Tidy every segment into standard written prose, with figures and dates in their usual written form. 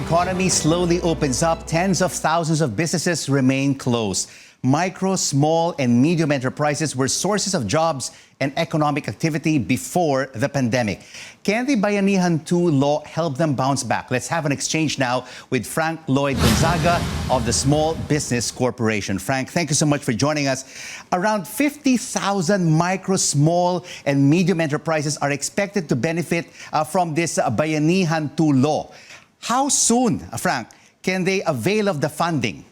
economy slowly opens up, tens of thousands of businesses remain closed. Micro, small, and medium enterprises were sources of jobs and economic activity before the pandemic. Can the Bayanihan 2 law help them bounce back? Let's have an exchange now with Frank Lloyd Gonzaga of the Small Business Corporation. Frank, thank you so much for joining us. Around 50,000 micro, small, and medium enterprises are expected to benefit from this Bayanihan 2 law. How soon, Frank, can they avail of the funding?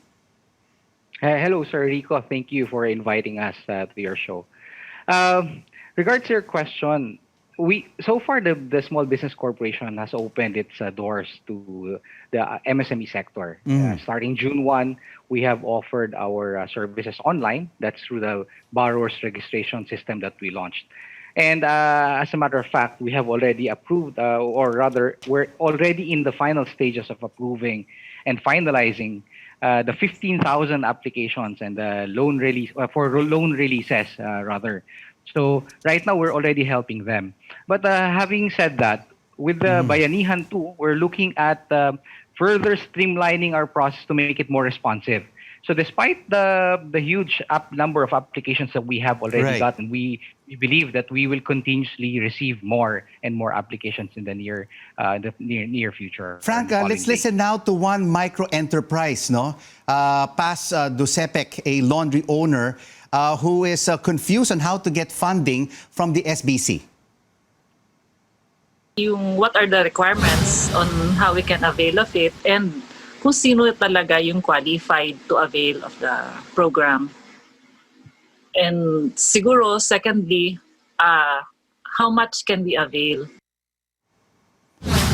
Hello, Sir Rico. Thank you for inviting us to your show. Regards to your question, so far the Small Business Corporation has opened its doors to the MSME sector. Starting June 1, we have offered our services online. That's through the borrower's registration system that we launched. And as a matter of fact, we have already approved, or rather, we're already in the final stages of approving and finalizing the 15,000 applications and the loan release for loan releases, rather. So right now we're already helping them. But having said that, with the Bayanihan 2, we're looking at further streamlining our process to make it more responsive. So despite the huge number of applications that we have already gotten, we believe that we will continuously receive more and more applications in the near future. Frank, let's listen now to one micro enterprise, no? Paz Dusepec, a laundry owner who is confused on how to get funding from the SBC. What are the requirements on how we can avail of it, and kung sino talaga yung qualified to avail of the program. And siguro, secondly, how much can we avail?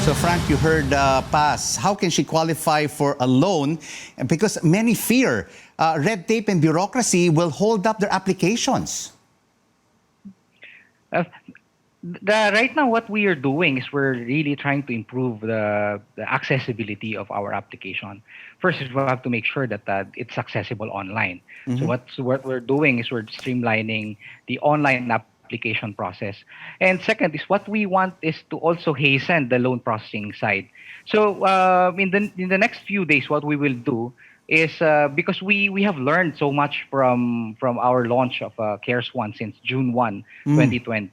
So Frank, you heard Paz. How can she qualify for a loan? Because many fear red tape and bureaucracy will hold up their applications. Right now, what we are doing is we're really trying to improve the accessibility of our application. First, we have to make sure that it's accessible online. So what we're doing is we're streamlining the online application process. And second is what we want is to also hasten the loan processing side. So in the next few days, what we will do is because we have learned so much from our launch of CARES 1 since June 1, 2020.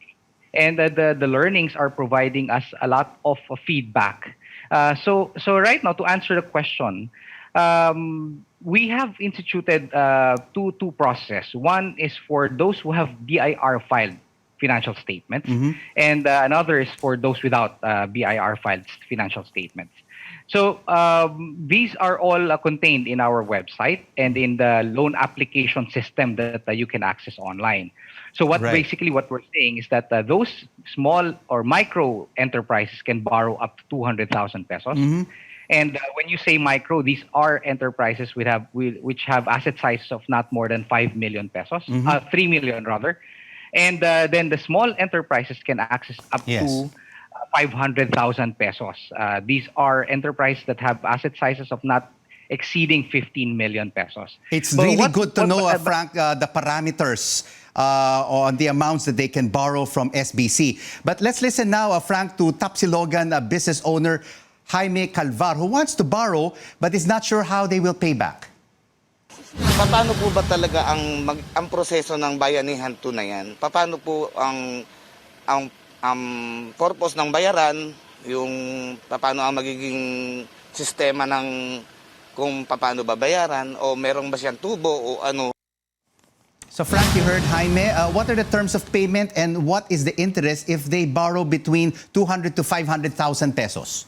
And the learnings are providing us a lot of feedback. So right now, to answer the question, we have instituted two processes. One is for those who have BIR filed financial statements, and another is for those without BIR filed financial statements. So these are all contained in our website and in the loan application system that you can access online. So basically what we're saying is that those small or micro enterprises can borrow up to 200,000 pesos. And when you say micro, these are enterprises which have asset sizes of not more than 5 million pesos, 3 million rather. And then the small enterprises can access up to 500,000 pesos. These are enterprises that have asset sizes of not exceeding 15 million pesos. It's really good to know, Frank, the parameters on the amounts that they can borrow from SBC. But let's listen now, Frank, to Tapsilogan business owner Jaime Calvar, who wants to borrow but is not sure how they will pay back. Paano po ba talaga ang proseso ng Bayanihan 2 na yan? Paano po ang purpose ng bayaran, yung paano ang magiging sistema ng kung paano babayaran, o merong ba siyang tubo o ano? So Frank, you heard Jaime. What are the terms of payment and what is the interest if they borrow between 200 to 500,000 pesos?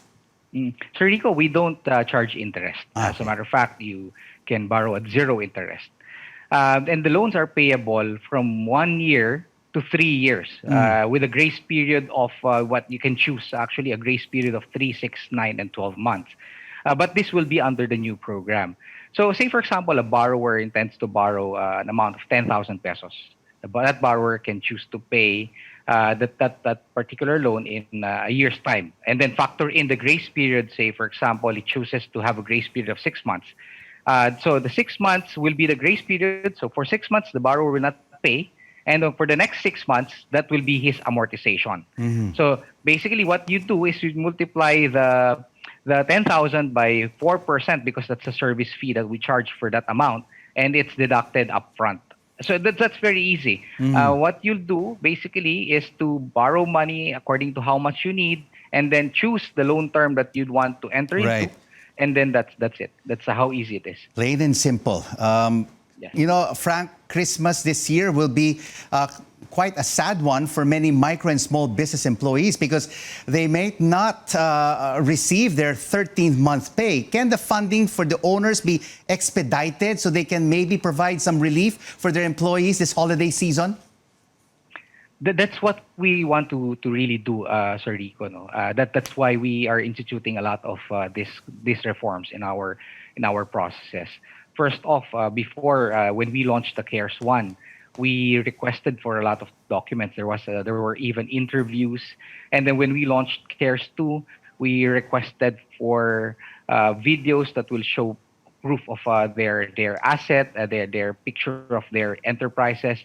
Sir Rico, we don't charge interest. As a matter of fact, you can borrow at zero interest. And the loans are payable from 1 year to 3 years with a grace period of what you can choose, actually a grace period of 3, 6, 9, and 12 months. But this will be under the new program. So say, for example, a borrower intends to borrow an amount of 10,000 pesos. That borrower can choose to pay that particular loan in a year's time. And then factor in the grace period. Say, for example, he chooses to have a grace period of 6 months. So the 6 months will be the grace period. So for 6 months, the borrower will not pay. And for the next 6 months, that will be his amortization. So basically what you do is you multiply the 10,000 by 4% because that's a service fee that we charge for that amount, and it's deducted upfront. So that's very easy. What you'll do basically is to borrow money according to how much you need, and then choose the loan term that you'd want to enter Right. into, and then that's it. That's how easy it is. Plain and simple. Yes. You know, Frank, Christmas this year will be quite a sad one for many micro and small business employees because they may not receive their 13th month pay. Can the funding for the owners be expedited so they can maybe provide some relief for their employees this holiday season? That's what we want to really do, Sir Rico. No? That's why we are instituting a lot of these reforms in our processes. First off, before when we launched the CARES 1, we requested for a lot of documents. There were even interviews, and then when we launched CARES 2, we requested for videos that will show proof of their asset, their picture of their enterprises.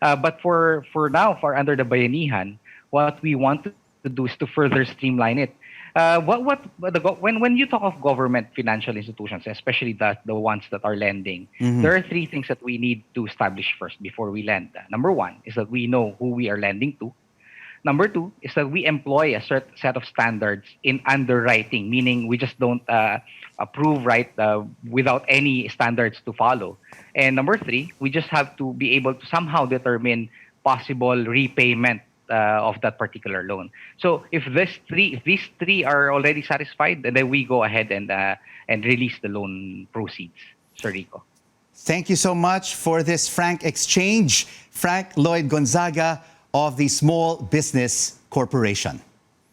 But for now, for under the Bayanihan, what we want to do is to further streamline it. When you talk of government financial institutions, especially the ones that are lending, there are three things that we need to establish first before we lend. Number one is that we know who we are lending to. Number two is that we employ a certain set of standards in underwriting, meaning we just don't approve without any standards to follow. And number three, we just have to be able to somehow determine possible repayment of that particular loan. So if these three are already satisfied, then we go ahead and release the loan proceeds, Sir Rico. Thank you so much for this frank exchange. Frank Lloyd Gonzaga of the Small Business Corporation.